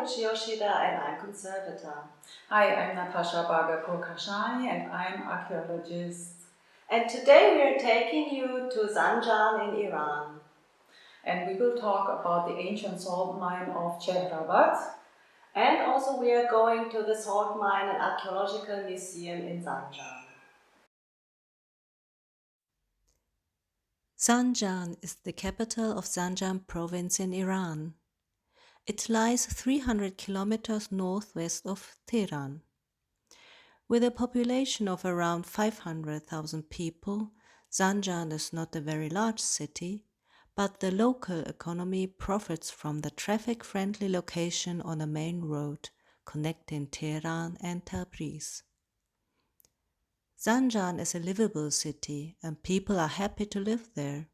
Ruchi Yoshida and I'm conservator. Hi, I'm Natasha Baga-Purkashani and I'm archaeologist. And today we are taking you to Zanjan in Iran. And we will talk about the ancient salt mine of Chehrabat. And also we are going to the salt mine and Archäologische Museum in Zanjan. Zanjan is the capital of Zanjan province in Iran. It lies 300 kilometers northwest of Tehran. With a population of around 500,000 people, Zanjan is not a very large city, but the local economy profits from the traffic-friendly location on a main road connecting Tehran and Tabriz. Zanjan is a livable city and people are happy to live there.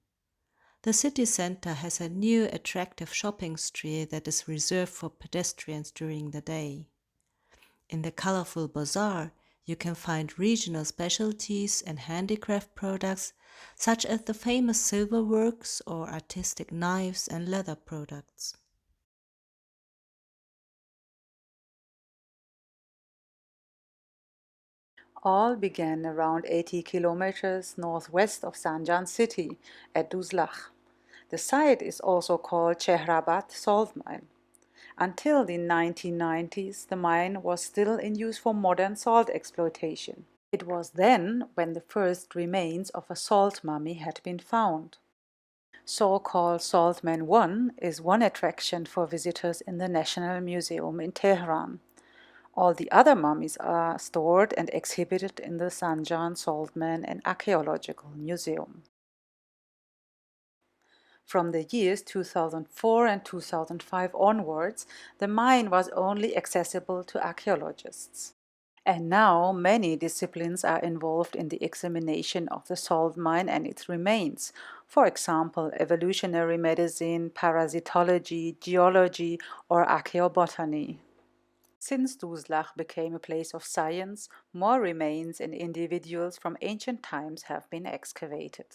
The city center has a new attractive shopping street that is reserved for pedestrians during the day. In the colorful bazaar, you can find regional specialties and handicraft products such as the famous silver works or artistic knives and leather products. All began around 80 kilometers northwest of Zanjan city at Tuzlakh. The site is also called Chehrabat salt mine. Until the 1990s, the mine was still in use for modern salt exploitation. It was then when the first remains of a salt mummy had been found. So-called Saltman 1 is one attraction for visitors in the National Museum in Tehran. All the other mummies are stored and exhibited in the Zanjan Saltman and Archäological Museum. From the years 2004 and 2005 onwards, the mine was only accessible to archaeologists. And now many disciplines are involved in the examination of the salt mine and its remains. For example, evolutionary medicine, parasitology, geology, or archaeobotany. Since Tuzlakh became a place of science, more remains and individuals from ancient times have been excavated.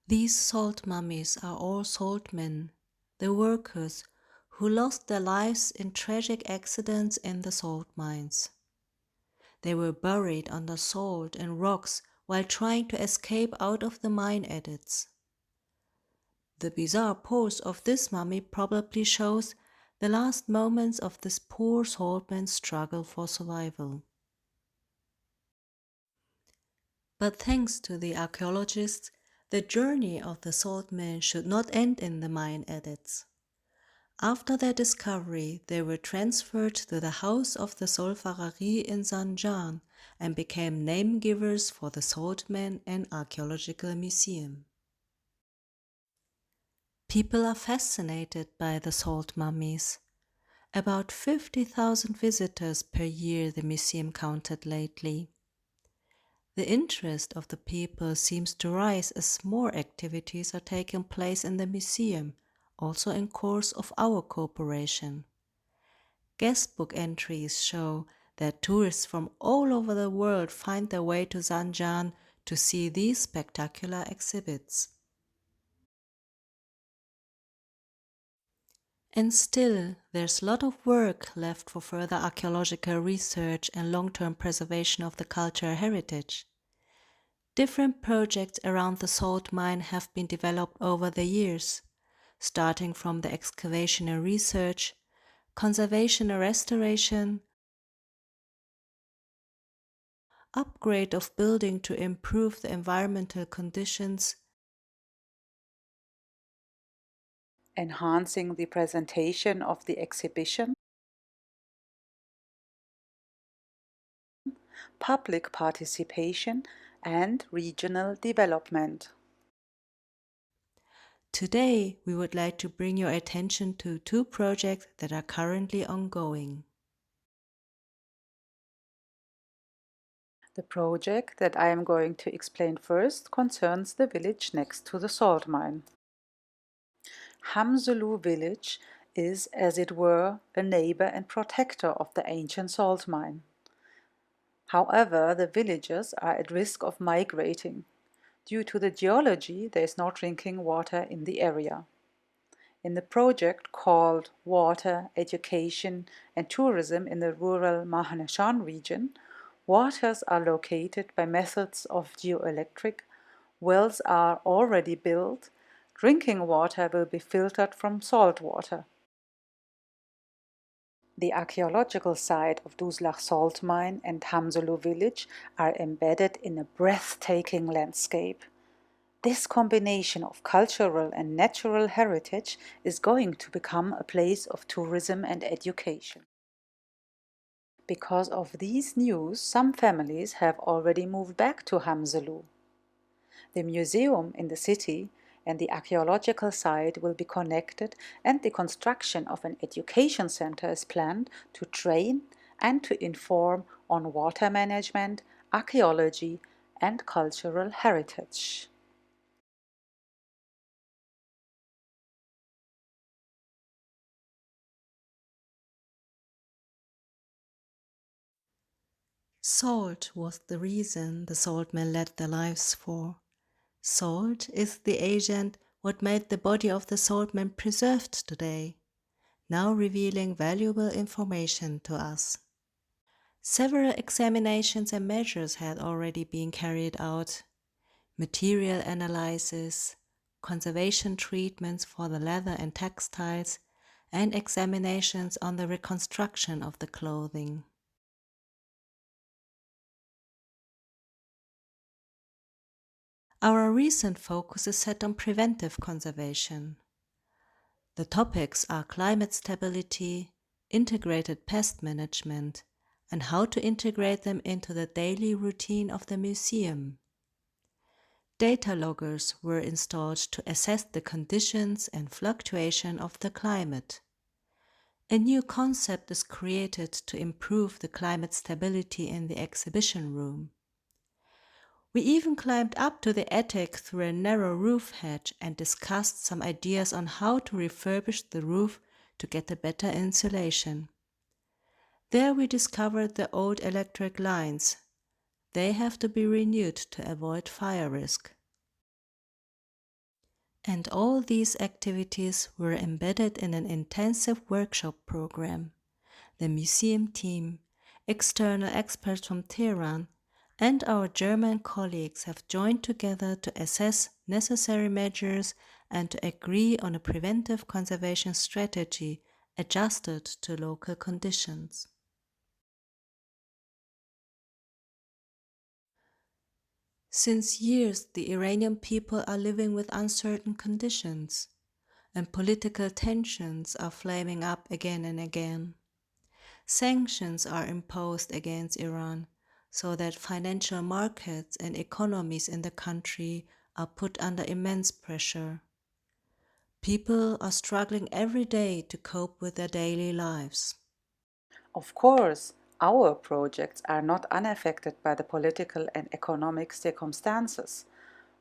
These salt mummies are all saltmen, the workers who lost their lives in tragic accidents in the salt mines. They were buried under salt and rocks while trying to escape out of the mine adits. The bizarre pose of this mummy probably shows the last moments of this poor saltman's struggle for survival. But thanks to the archaeologists, the journey of the saltmen should not end in the mine adits. After their discovery, they were transferred to the house of the Solfarari in Zanjan and became name givers for the Saltmen and Archäologische Museum. People are fascinated by the salt mummies. About 50,000 visitors per year the museum counted lately. The interest of the people seems to rise as more activities are taking place in the museum, also in course of our cooperation. Guestbook entries show that tourists from all over the world find their way to Zanjan to see these spectacular exhibits. And still, there's a lot of work left for further archaeological research and long-term preservation of the cultural heritage. Different projects around the salt mine have been developed over the years, starting from the excavation and research, conservation and restoration, upgrade of building to improve the environmental conditions, Enhancing the presentation of the exhibition, public participation, and regional development. Today, we would like to bring your attention to two projects that are currently ongoing. The project that I am going to explain first concerns the village next to the salt mine. Hamzulu village is, as it were, a neighbor and protector of the ancient salt mine. However, the villagers are at risk of migrating. Due to the geology, there is no drinking water in the area. In the project called Water, Education and Tourism in the rural Mahneshan region, waters are located by methods of geoelectric, wells are already built, drinking water will be filtered from salt water. The archaeological site of Duzlach salt mine and Hamzulu village are embedded in a breathtaking landscape. This combination of cultural and natural heritage is going to become a place of tourism and education. Because of these news, some families have already moved back to Hamzulu. The museum in the city and the archaeological site will be connected, and the construction of an education center is planned to train and to inform on water management, archaeology, and cultural heritage. Salt was the reason the saltmen led their lives for. Salt is the agent what made the body of the saltman preserved today, now revealing valuable information to us. Several examinations and measures had already been carried out. Material analysis, conservation treatments for the leather and textiles, and examinations on the reconstruction of the clothing. Our recent focus is set on preventive conservation. The topics are climate stability, integrated pest management, and how to integrate them into the daily routine of the museum. Data loggers were installed to assess the conditions and fluctuation of the climate. A new concept is created to improve the climate stability in the exhibition room. We even climbed up to the attic through a narrow roof hatch and discussed some ideas on how to refurbish the roof to get a better insulation. There we discovered the old electric lines. They have to be renewed to avoid fire risk. And all these activities were embedded in an intensive workshop program. The museum team, external experts from Tehran, and our German colleagues have joined together to assess necessary measures and to agree on a preventive conservation strategy adjusted to local conditions. Since years, the Iranian people are living with uncertain conditions, and political tensions are flaming up again and again. Sanctions are imposed against Iran, so that financial markets and economies in the country are put under immense pressure. People are struggling every day to cope with their daily lives. Of course, our projects are not unaffected by the political and economic circumstances.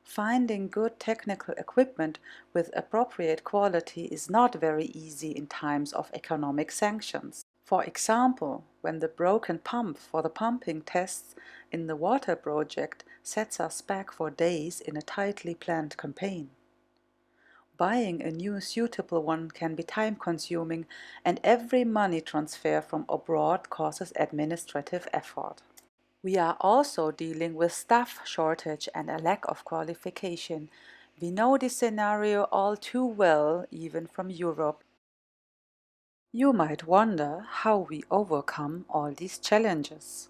Finding good technical equipment with appropriate quality is not very easy in times of economic sanctions. For example, when the broken pump for the pumping tests in the water project sets us back for days in a tightly planned campaign. Buying a new suitable one can be time-consuming, and every money transfer from abroad causes administrative effort. We are also dealing with staff shortage and a lack of qualification. We know this scenario all too well, even from Europe. You might wonder how we overcome all these challenges.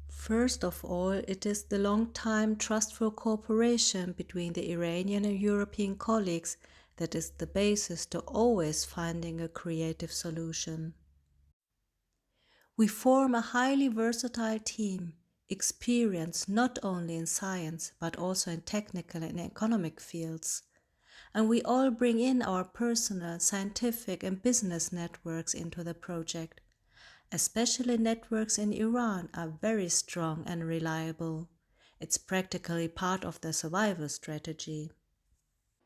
First of all, it is the long-time trustful cooperation between the Iranian and European colleagues that is the basis to always finding a creative solution. We form a highly versatile team, experienced not only in science but also in technical and economic fields. And we all bring in our personal, scientific and business networks into the project. Especially networks in Iran are very strong and reliable. It's practically part of their survival strategy.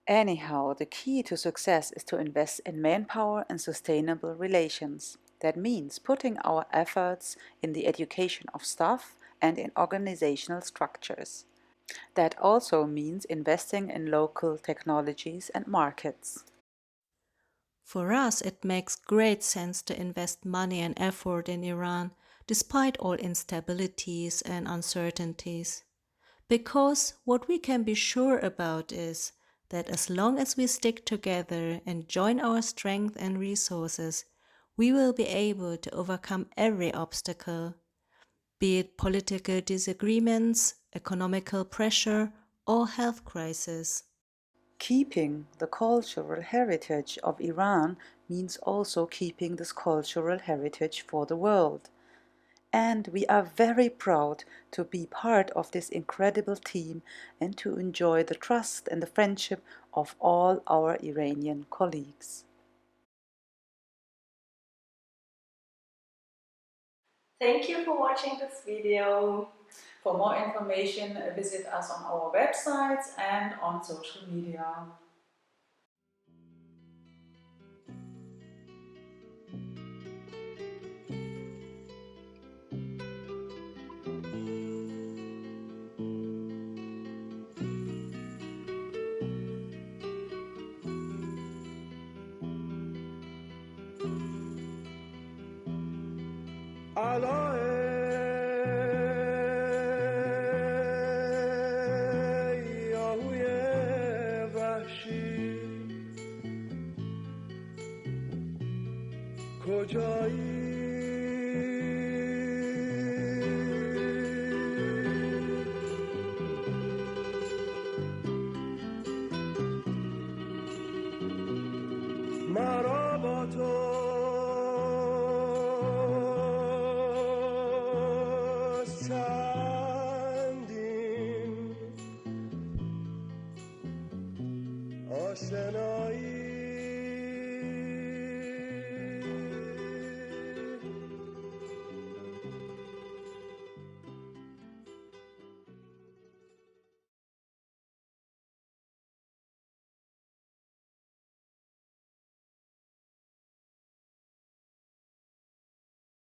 Anyhow, the key to success is to invest in manpower and sustainable relations. That means putting our efforts in the education of staff and in organizational structures. That also means investing in local technologies and markets. For us, it makes great sense to invest money and effort in Iran, despite all instabilities and uncertainties. Because what we can be sure about is that as long as we stick together and join our strength and resources, we will be able to overcome every obstacle, be it political disagreements, economical pressure, or health crisis. Keeping the cultural heritage of Iran means also keeping this cultural heritage for the world. And we are very proud to be part of this incredible team and to enjoy the trust and the friendship of all our Iranian colleagues. Thank you for watching this video. For more information, visit us on our websites and on social media. مرا با توست چندین آشنایی